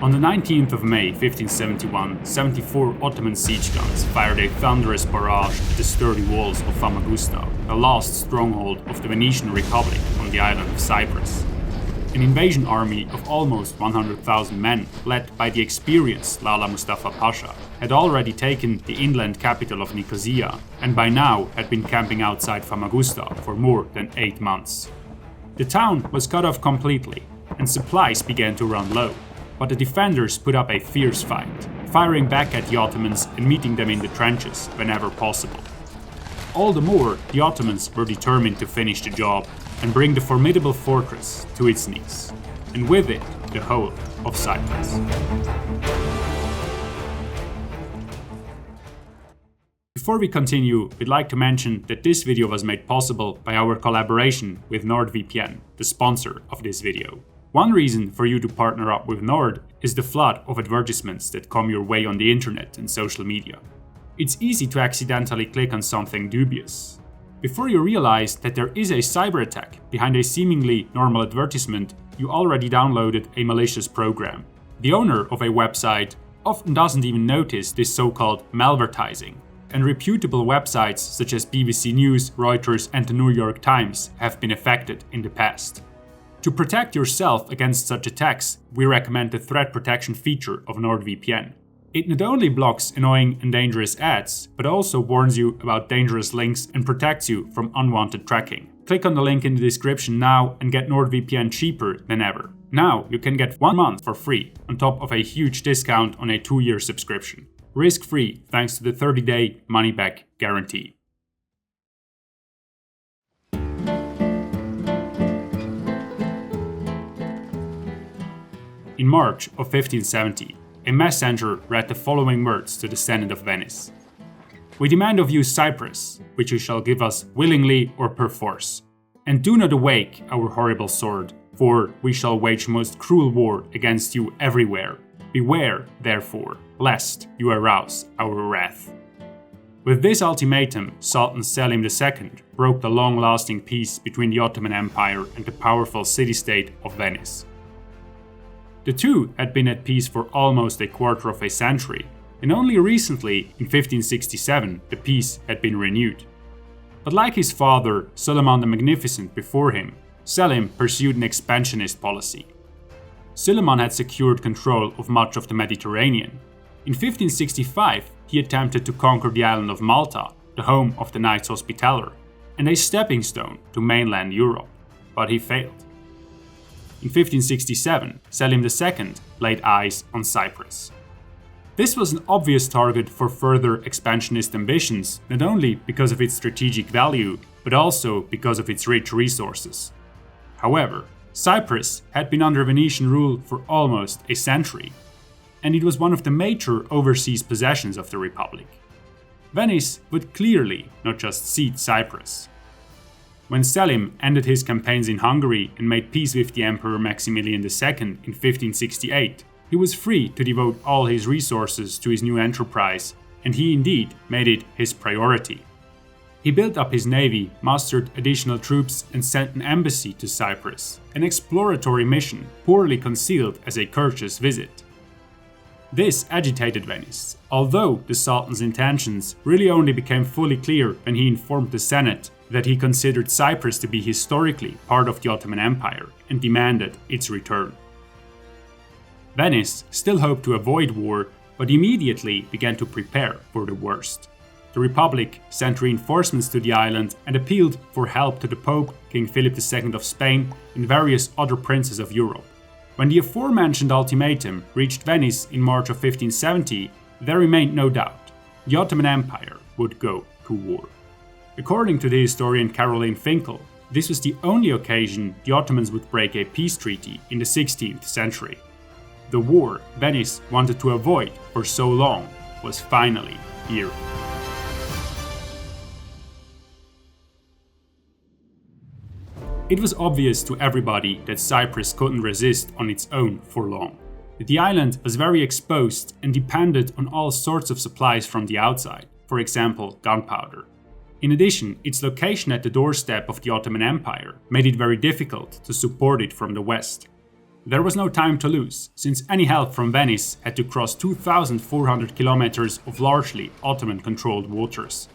On the 19th of May 1571, 74 Ottoman siege guns fired a thunderous barrage at the sturdy walls of Famagusta, the last stronghold of the Venetian Republic on the island of Cyprus. An invasion army of almost 100,000 men, led by the experienced Lala Mustafa Pasha, had already taken the inland capital of Nicosia and by now had been camping outside Famagusta for more than 8 months. The town was cut off completely and supplies began to run low, but the defenders put up a fierce fight, firing back at the Ottomans and meeting them in the trenches whenever possible. All the more, the Ottomans were determined to finish the job and bring the formidable fortress to its knees, and with it, the whole of Cyprus. Before we continue, we'd like to mention that this video was made possible by our collaboration with NordVPN, the sponsor of this video. One reason for you to partner up with Nord is the flood of advertisements that come your way on the internet and social media. It's easy to accidentally click on something dubious. Before you realize that there is a cyber attack behind a seemingly normal advertisement, you already downloaded a malicious program. The owner of a website often doesn't even notice this so-called malvertising, and reputable websites such as BBC News, Reuters, and the New York Times have been affected in the past. To protect yourself against such attacks, we recommend the threat protection feature of NordVPN. It not only blocks annoying and dangerous ads, but also warns you about dangerous links and protects you from unwanted tracking. Click on the link in the description now and get NordVPN cheaper than ever. Now you can get 1 month for free, on top of a huge discount on a 2-year subscription. Risk-free thanks to the 30-day money-back guarantee. In March of 1570, a messenger read the following words to the Senate of Venice. "We demand of you Cyprus, which you shall give us willingly or perforce. And do not awake our horrible sword, for we shall wage most cruel war against you everywhere. Beware, therefore, lest you arouse our wrath." With this ultimatum, Sultan Selim II broke the long-lasting peace between the Ottoman Empire and the powerful city-state of Venice. The two had been at peace for almost a quarter of a century, and only recently, in 1567, the peace had been renewed. But like his father, Suleiman the Magnificent before him, Selim pursued an expansionist policy. Suleiman had secured control of much of the Mediterranean. In 1565, he attempted to conquer the island of Malta, the home of the Knights Hospitaller, and a stepping stone to mainland Europe, but he failed. In 1567, Selim II laid eyes on Cyprus. This was an obvious target for further expansionist ambitions, not only because of its strategic value, but also because of its rich resources. However, Cyprus had been under Venetian rule for almost a century, and it was one of the major overseas possessions of the Republic. Venice would clearly not just cede Cyprus. When Selim ended his campaigns in Hungary and made peace with the Emperor Maximilian II in 1568, he was free to devote all his resources to his new enterprise, and he indeed made it his priority. He built up his navy, mustered additional troops, and sent an embassy to Cyprus, an exploratory mission poorly concealed as a courteous visit. This agitated Venice, although the Sultan's intentions really only became fully clear when he informed the Senate that he considered Cyprus to be historically part of the Ottoman Empire and demanded its return. Venice still hoped to avoid war, but immediately began to prepare for the worst. The Republic sent reinforcements to the island and appealed for help to the Pope, King Philip II of Spain, and various other princes of Europe. When the aforementioned ultimatum reached Venice in March of 1570, there remained no doubt: the Ottoman Empire would go to war. According to the historian Caroline Finkel, this was the only occasion the Ottomans would break a peace treaty in the 16th century. The war Venice wanted to avoid for so long was finally here. It was obvious to everybody that Cyprus couldn't resist on its own for long. The island was very exposed and depended on all sorts of supplies from the outside, for example, gunpowder. In addition, its location at the doorstep of the Ottoman Empire made it very difficult to support it from the west. there was no time to lose, since any help from Venice had to cross 2,400 kilometers of largely Ottoman-controlled waters.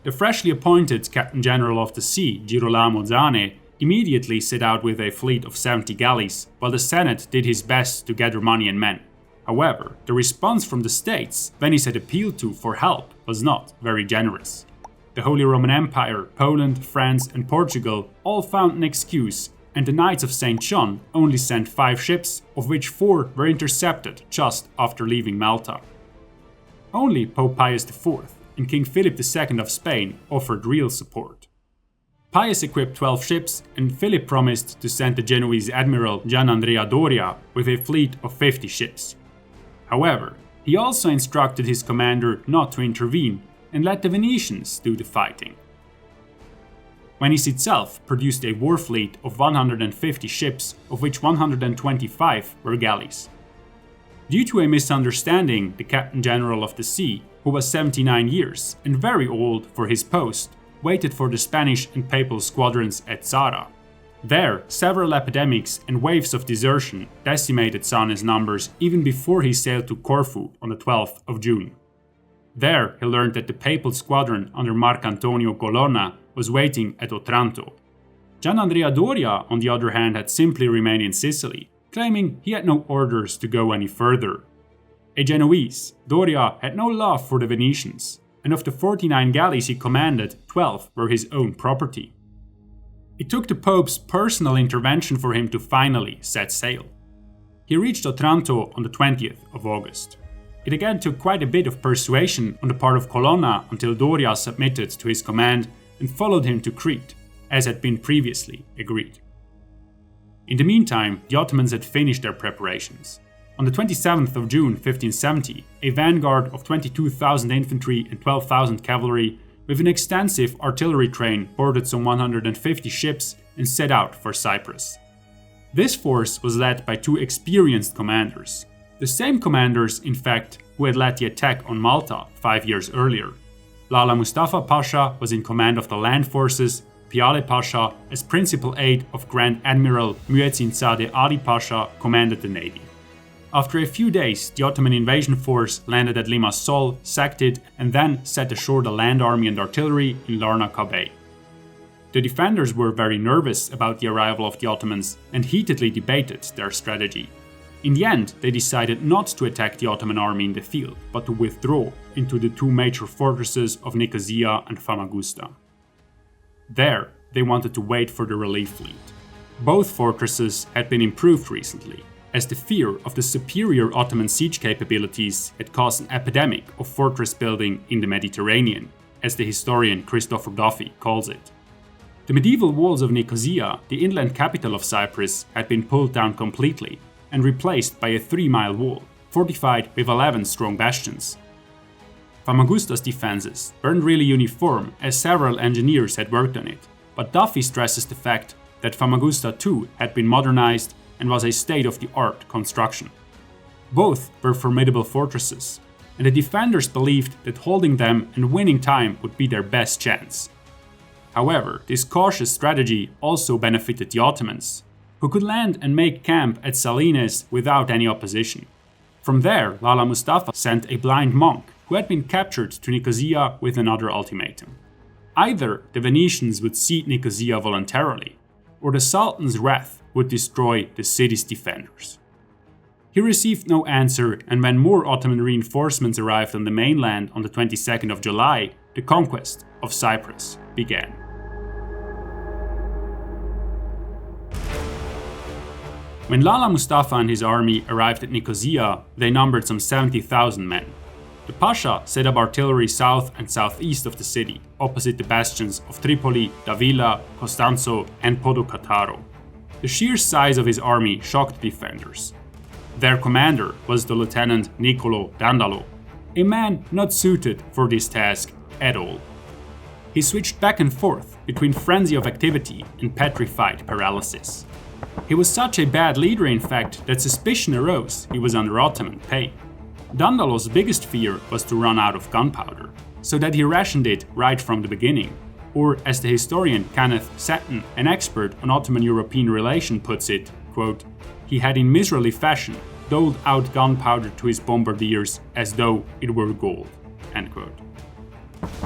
The freshly appointed Captain General of the Sea, Girolamo Zane, immediately set out with a fleet of 70 galleys, while the Senate did his best to gather money and men. However, the response from the states Venice had appealed to for help was not very generous. The Holy Roman Empire, Poland, France, and Portugal all found an excuse, and the Knights of St. John only sent 5 ships, of which 4 were intercepted just after leaving Malta. Only Pope Pius IV and King Philip II of Spain offered real support. Pius equipped 12 ships, and Philip promised to send the Genoese admiral Gianandrea Doria with a fleet of 50 ships. However, he also instructed his commander not to intervene and let the Venetians do the fighting. Venice itself produced a war fleet of 150 ships, of which 125 were galleys. Due to a misunderstanding, the Captain General of the Sea, who was 79 years and very old for his post, waited for the Spanish and Papal squadrons at Zara. There, several epidemics and waves of desertion decimated Zane's numbers even before he sailed to Corfu on the 12th of June. There, he learned that the Papal squadron under Marcantonio Colonna was waiting at Otranto. Gianandrea Doria, on the other hand, had simply remained in Sicily, claiming he had no orders to go any further. A Genoese, Doria had no love for the Venetians, and of the 49 galleys he commanded, 12 were his own property. It took the Pope's personal intervention for him to finally set sail. He reached Otranto on the 20th of August. It again took quite a bit of persuasion on the part of Colonna until Doria submitted to his command and followed him to Crete, as had been previously agreed. In the meantime, the Ottomans had finished their preparations. On the 27th of June 1570, a vanguard of 22,000 infantry and 12,000 cavalry with an extensive artillery train boarded some 150 ships and set out for Cyprus. This force was led by 2 experienced commanders, the same commanders, in fact, who had led the attack on Malta 5 years earlier. Lala Mustafa Pasha was in command of the land forces, Piale Pasha, as principal aide of Grand Admiral Muezzinzadeh Ali Pasha, commanded the navy. After a few days, the Ottoman invasion force landed at Limassol, sacked it, and then set ashore the land army and artillery in Larnaca Bay. The defenders were very nervous about the arrival of the Ottomans and heatedly debated their strategy. In the end, they decided not to attack the Ottoman army in the field, but to withdraw into the 2 major fortresses of Nicosia and Famagusta. There, they wanted to wait for the relief fleet. Both fortresses had been improved recently, as the fear of the superior Ottoman siege capabilities had caused an epidemic of fortress building in the Mediterranean, as the historian Christopher Duffy calls it. The medieval walls of Nicosia, the inland capital of Cyprus, had been pulled down completely and replaced by a 3-mile wall, fortified with 11 strong bastions. Famagusta's defenses weren't really uniform, as several engineers had worked on it, but Duffy stresses the fact that Famagusta too had been modernized and was a state-of-the-art construction. Both were formidable fortresses, and the defenders believed that holding them and winning time would be their best chance. However, this cautious strategy also benefited the Ottomans, who could land and make camp at Salines without any opposition. From there, Lala Mustafa sent a blind monk who had been captured to Nicosia with another ultimatum. Either the Venetians would cede Nicosia voluntarily, or the Sultan's wrath would destroy the city's defenders. He received no answer, and when more Ottoman reinforcements arrived on the mainland on the 22nd of July, the conquest of Cyprus began. When Lala Mustafa and his army arrived at Nicosia, they numbered some 70,000 men. The Pasha set up artillery south and southeast of the city, opposite the bastions of Tripoli, Davila, Costanzo, and Podocataro. The sheer size of his army shocked the defenders. Their commander was the lieutenant Niccolo Dandalo, a man not suited for this task at all. He switched back and forth between frenzy of activity and petrified paralysis. He was such a bad leader, in fact, that suspicion arose he was under Ottoman pay. Dandalo's biggest fear was to run out of gunpowder, so that he rationed it right from the beginning, or as the historian Kenneth Seton, an expert on Ottoman-European relation, puts it, quote, "He had in miserly fashion doled out gunpowder to his bombardiers as though it were gold." End quote.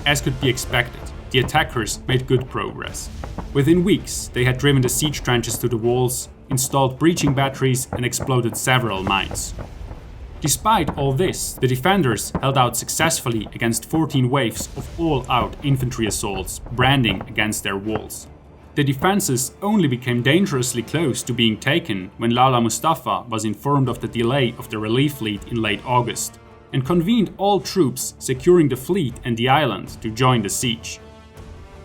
As could be expected, the attackers made good progress. Within weeks, they had driven the siege trenches to the walls, installed breaching batteries, and exploded several mines. Despite all this, the defenders held out successfully against 14 waves of all-out infantry assaults branding against their walls. The defenses only became dangerously close to being taken when Lala Mustafa was informed of the delay of the relief fleet in late August, and convened all troops securing the fleet and the island to join the siege.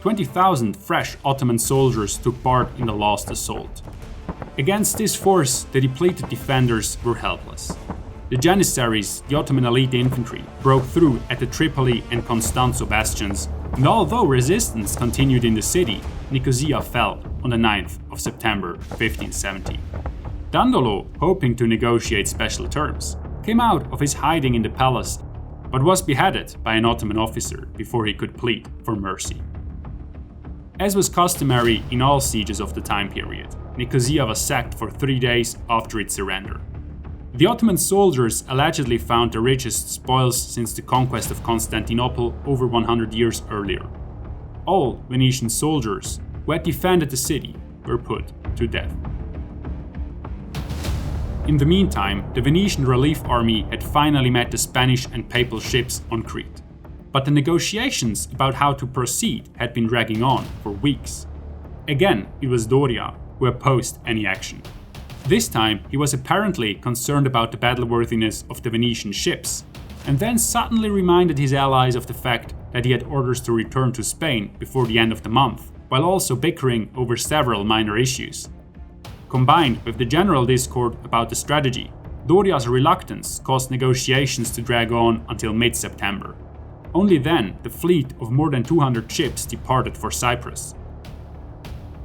20,000 fresh Ottoman soldiers took part in the last assault. Against this force, the depleted defenders were helpless. The Janissaries, the Ottoman elite infantry, broke through at the Tripoli and Constanzo bastions, and although resistance continued in the city, Nicosia fell on the 9th of September 1570. Dandolo, hoping to negotiate special terms, came out of his hiding in the palace, but was beheaded by an Ottoman officer before he could plead for mercy. As was customary in all sieges of the time period, Nicosia was sacked for 3 days after its surrender. The Ottoman soldiers allegedly found the richest spoils since the conquest of Constantinople over 100 years earlier. All Venetian soldiers who had defended the city were put to death. In the meantime, the Venetian relief army had finally met the Spanish and Papal ships on Crete. But the negotiations about how to proceed had been dragging on for weeks. Again, it was Doria who opposed any action. This time, he was apparently concerned about the battleworthiness of the Venetian ships, and then suddenly reminded his allies of the fact that he had orders to return to Spain before the end of the month, while also bickering over several minor issues. Combined with the general discord about the strategy, Doria's reluctance caused negotiations to drag on until mid-September. Only then, the fleet of more than 200 ships departed for Cyprus.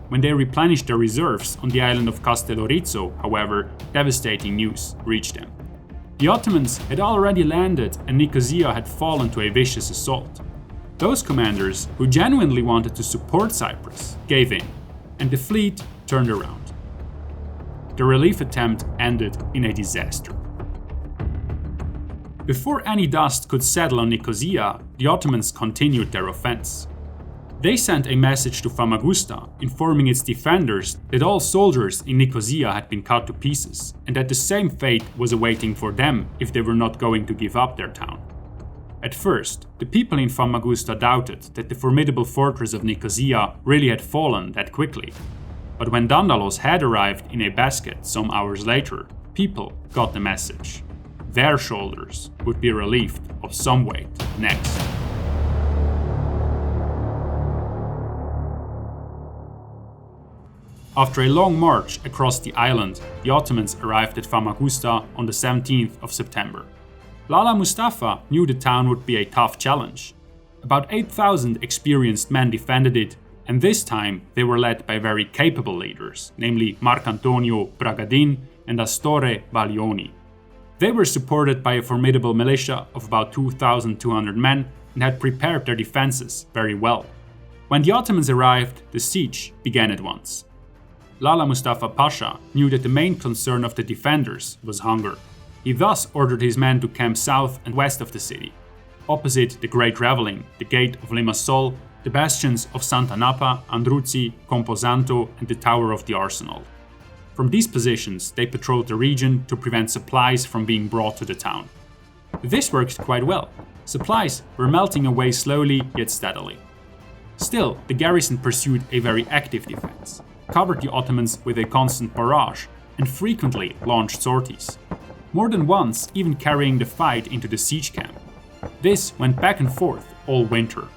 When they replenished their reserves on the island of Castellorizzo, however, devastating news reached them. The Ottomans had already landed and Nicosia had fallen to a vicious assault. Those commanders who genuinely wanted to support Cyprus gave in, and the fleet turned around. The relief attempt ended in a disaster. Before any dust could settle on Nicosia, the Ottomans continued their offense. They sent a message to Famagusta informing its defenders that all soldiers in Nicosia had been cut to pieces, and that the same fate was awaiting for them if they were not going to give up their town. At first, the people in Famagusta doubted that the formidable fortress of Nicosia really had fallen that quickly. But when Dandalo's head arrived in a basket some hours later, people got the message. Their shoulders would be relieved of some weight next. After a long march across the island, the Ottomans arrived at Famagusta on the 17th of September. Lala Mustafa knew the town would be a tough challenge. About 8,000 experienced men defended it, and this time they were led by very capable leaders, namely Marcantonio Bragadin and Astore Baglioni. They were supported by a formidable militia of about 2,200 men and had prepared their defenses very well. When the Ottomans arrived, the siege began at once. Lala Mustafa Pasha knew that the main concern of the defenders was hunger. He thus ordered his men to camp south and west of the city, opposite the Great Ravelin, the Gate of Limassol, the bastions of Santa Napa, Andruzzi, Camposanto, and the Tower of the Arsenal. From these positions, they patrolled the region to prevent supplies from being brought to the town. This worked quite well. Supplies were melting away slowly yet steadily. Still, the garrison pursued a very active defense, covered the Ottomans with a constant barrage, and frequently launched sorties. More than once, even carrying the fight into the siege camp. This went back and forth all winter.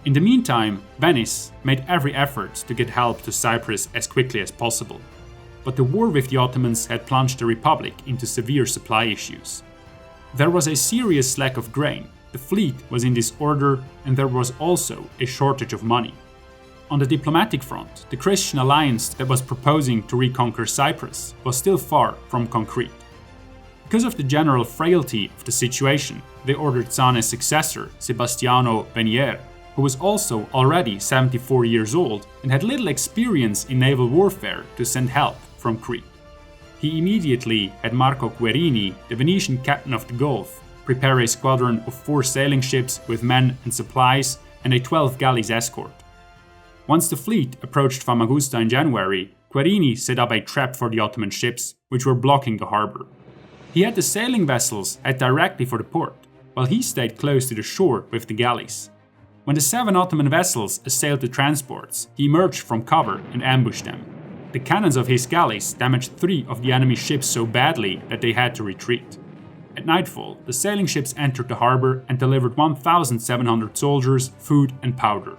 In the meantime, Venice made every effort to get help to Cyprus as quickly as possible. But the war with the Ottomans had plunged the Republic into severe supply issues. There was a serious lack of grain, the fleet was in disorder, and there was also a shortage of money. On the diplomatic front, the Christian alliance that was proposing to reconquer Cyprus was still far from concrete. Because of the general frailty of the situation, they ordered Zane's successor, Sebastiano Venier, who was also already 74 years old and had little experience in naval warfare, to send help from Crete. He immediately had Marco Querini, the Venetian captain of the Gulf, prepare a squadron of 4 sailing ships with men and supplies and a 12 galleys escort. Once the fleet approached Famagusta in January, Querini set up a trap for the Ottoman ships, which were blocking the harbour. He had the sailing vessels head directly for the port, while he stayed close to the shore with the galleys. When the 7 Ottoman vessels assailed the transports, he emerged from cover and ambushed them. The cannons of his galleys damaged 3 of the enemy ships so badly that they had to retreat. At nightfall, the sailing ships entered the harbour and delivered 1,700 soldiers, food and powder.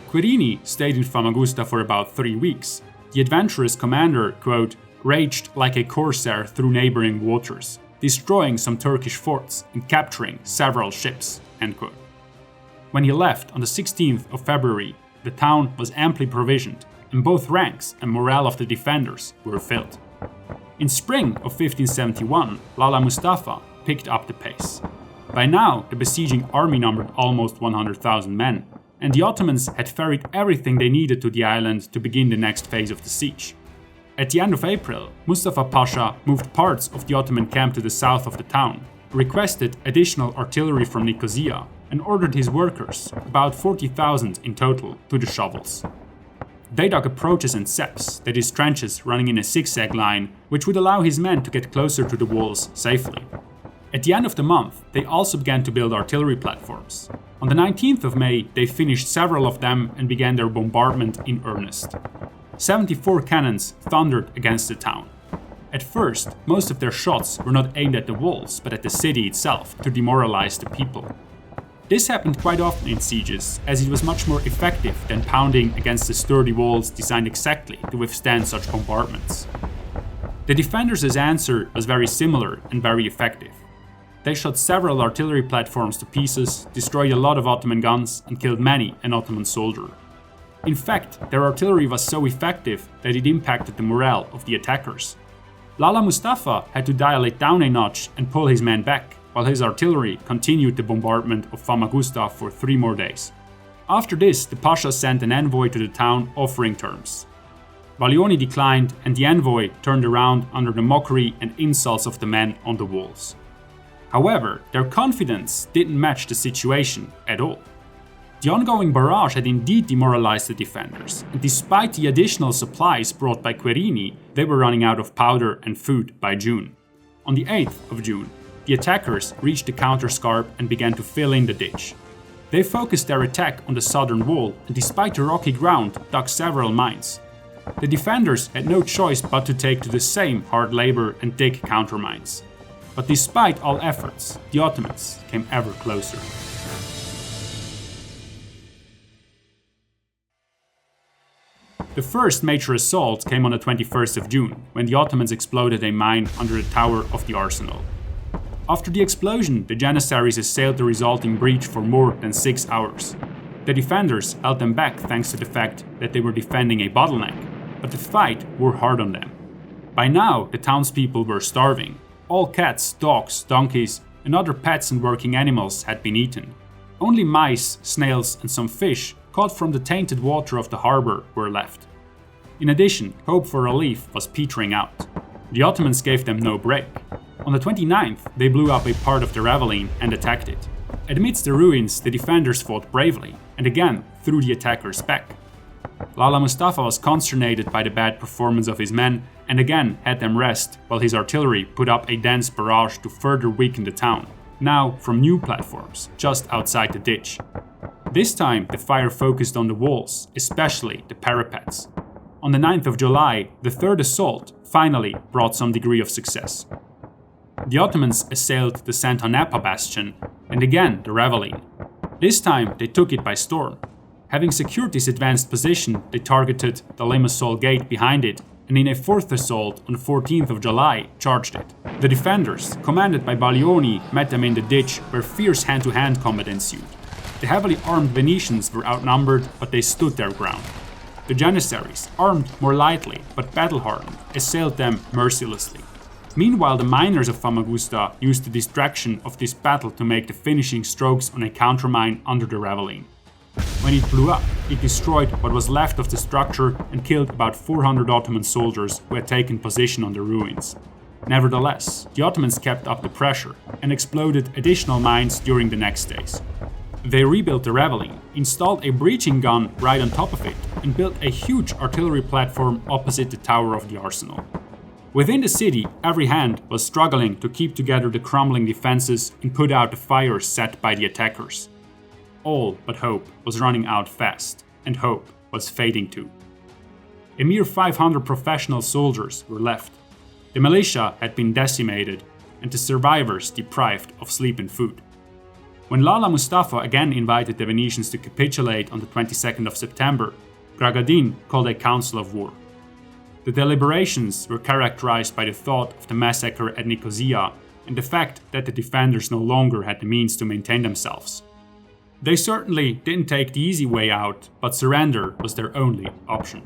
Querini stayed in Famagusta for about 3 weeks. The adventurous commander, quote, raged like a corsair through neighbouring waters, destroying some Turkish forts and capturing several ships, end quote. When he left on the 16th of February, the town was amply provisioned, and both ranks and morale of the defenders were filled. In spring of 1571, Lala Mustafa picked up the pace. By now, the besieging army numbered almost 100,000 men, and the Ottomans had ferried everything they needed to the island to begin the next phase of the siege. At the end of April, Mustafa Pasha moved parts of the Ottoman camp to the south of the town, requested additional artillery from Nicosia, and ordered his workers, about 40,000 in total, to the shovels. They dug approaches and seps, that is trenches running in a zigzag line, which would allow his men to get closer to the walls safely. At the end of the month, they also began to build artillery platforms. On the 19th of May, they finished several of them and began their bombardment in earnest. 74 cannons thundered against the town. At first, most of their shots were not aimed at the walls, but at the city itself to demoralize the people. This happened quite often in sieges, as it was much more effective than pounding against the sturdy walls designed exactly to withstand such bombardments. The defenders' answer was very similar and very effective. They shot several artillery platforms to pieces, destroyed a lot of Ottoman guns, and killed many an Ottoman soldier. In fact, their artillery was so effective that it impacted the morale of the attackers. Lala Mustafa had to dial it down a notch and pull his men back, while his artillery continued the bombardment of Famagusta for 3 more days. After this, the Pasha sent an envoy to the town offering terms. Baglioni declined, and the envoy turned around under the mockery and insults of the men on the walls. However, their confidence didn't match the situation at all. The ongoing barrage had indeed demoralized the defenders, and despite the additional supplies brought by Querini, they were running out of powder and food by June. On the 8th of June, the attackers reached the counterscarp and began to fill in the ditch. They focused their attack on the southern wall and, despite the rocky ground, dug several mines. The defenders had no choice but to take to the same hard labor and dig countermines. But despite all efforts, the Ottomans came ever closer. The first major assault came on the 21st of June, when the Ottomans exploded a mine under the tower of the arsenal. After the explosion, the Janissaries assailed the resulting breach for more than 6 hours. The defenders held them back thanks to the fact that they were defending a bottleneck, but the fight wore hard on them. By now, the townspeople were starving. All cats, dogs, donkeys, and other pets and working animals had been eaten. Only mice, snails, and some fish caught from the tainted water of the harbour were left. In addition, hope for relief was petering out. The Ottomans gave them no break. On the 29th, they blew up a part of the Ravelin and attacked it. Amidst the ruins, the defenders fought bravely, and again threw the attackers back. Lala Mustafa was consternated by the bad performance of his men, and again had them rest, while his artillery put up a dense barrage to further weaken the town, now from new platforms, just outside the ditch. This time, the fire focused on the walls, especially the parapets. On the 9th of July, the third assault finally brought some degree of success. The Ottomans assailed the Santa-Nepa bastion, and again the Ravelin. This time they took it by storm. Having secured this advanced position, they targeted the Limassol gate behind it, and in a fourth assault on the 14th of July, charged it. The defenders, commanded by Baglioni, met them in the ditch, where fierce hand-to-hand combat ensued. The heavily armed Venetians were outnumbered, but they stood their ground. The Janissaries, armed more lightly but battle-hardened, assailed them mercilessly. Meanwhile, the miners of Famagusta used the distraction of this battle to make the finishing strokes on a countermine under the Ravelin. When it blew up, it destroyed what was left of the structure and killed about 400 Ottoman soldiers who had taken position on the ruins. Nevertheless, the Ottomans kept up the pressure and exploded additional mines during the next days. They rebuilt the Reveille, installed a breaching gun right on top of it, and built a huge artillery platform opposite the tower of the arsenal. Within the city, every hand was struggling to keep together the crumbling defenses and put out the fires set by the attackers. All but hope was running out fast, and hope was fading too. A mere 500 professional soldiers were left. The militia had been decimated, and the survivors deprived of sleep and food. When Lala Mustafa again invited the Venetians to capitulate on the 22nd of September, Bragadin called a council of war. The deliberations were characterized by the thought of the massacre at Nicosia and the fact that the defenders no longer had the means to maintain themselves. They certainly didn't take the easy way out, but surrender was their only option.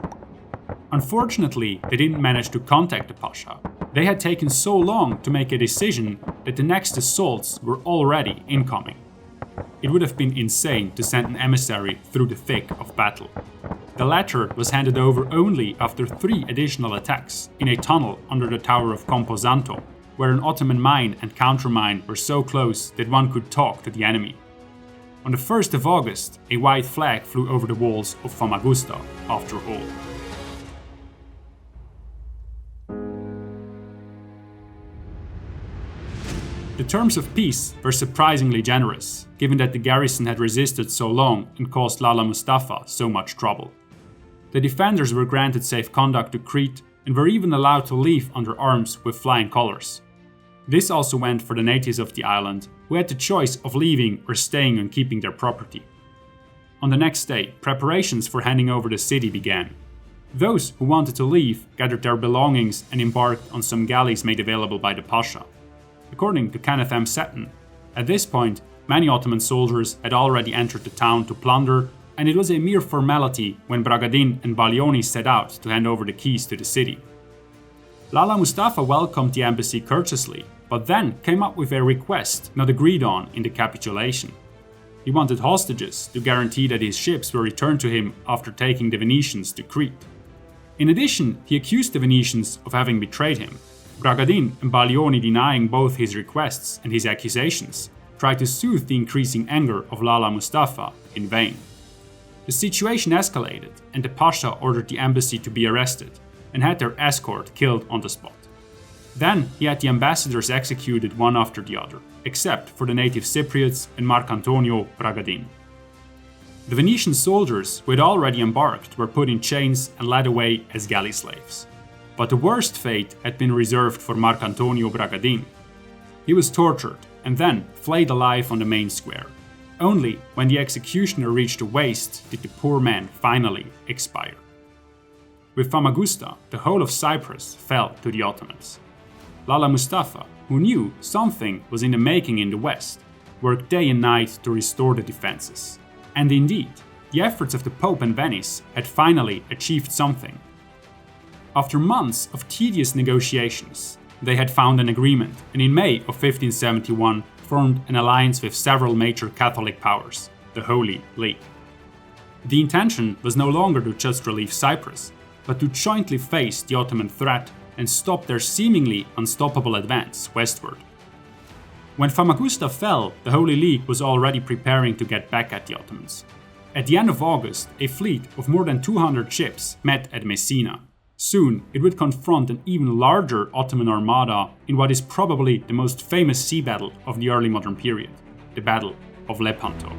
Unfortunately, they didn't manage to contact the Pasha. They had taken so long to make a decision that the next assaults were already incoming. It would have been insane to send an emissary through the thick of battle. The latter was handed over only after 3 additional attacks in a tunnel under the tower of Camposanto, where an Ottoman mine and countermine were so close that one could talk to the enemy. On the 1st of August, a white flag flew over the walls of Famagusta, after all. The terms of peace were surprisingly generous, given that the garrison had resisted so long and caused Lala Mustafa so much trouble. The defenders were granted safe conduct to Crete and were even allowed to leave under arms with flying colors. This also went for the natives of the island, who had the choice of leaving or staying and keeping their property. On the next day, preparations for handing over the city began. Those who wanted to leave gathered their belongings and embarked on some galleys made available by the Pasha. According to Kenneth M. Seton, at this point, many Ottoman soldiers had already entered the town to plunder, and it was a mere formality when Bragadin and Baglioni set out to hand over the keys to the city. Lala Mustafa welcomed the embassy courteously, but then came up with a request not agreed on in the capitulation. He wanted hostages to guarantee that his ships were returned to him after taking the Venetians to Crete. In addition, he accused the Venetians of having betrayed him. Bragadin and Baglioni, denying both his requests and his accusations, tried to soothe the increasing anger of Lala Mustafa in vain. The situation escalated, and the Pasha ordered the embassy to be arrested and had their escort killed on the spot. Then he had the ambassadors executed one after the other, except for the native Cypriots and Marcantonio Bragadin. The Venetian soldiers who had already embarked were put in chains and led away as galley slaves. But the worst fate had been reserved for Marcantonio Bragadin. He was tortured and then flayed alive on the main square. Only when the executioner reached the waist did the poor man finally expire. With Famagusta, the whole of Cyprus fell to the Ottomans. Lala Mustafa, who knew something was in the making in the west, worked day and night to restore the defenses. And indeed, the efforts of the Pope and Venice had finally achieved something. After months of tedious negotiations, they had found an agreement, and in May of 1571 formed an alliance with several major Catholic powers, the Holy League. The intention was no longer to just relieve Cyprus, but to jointly face the Ottoman threat and stop their seemingly unstoppable advance westward. When Famagusta fell, the Holy League was already preparing to get back at the Ottomans. At the end of August, a fleet of more than 200 ships met at Messina. Soon, it would confront an even larger Ottoman armada in what is probably the most famous sea battle of the early modern period, the Battle of Lepanto.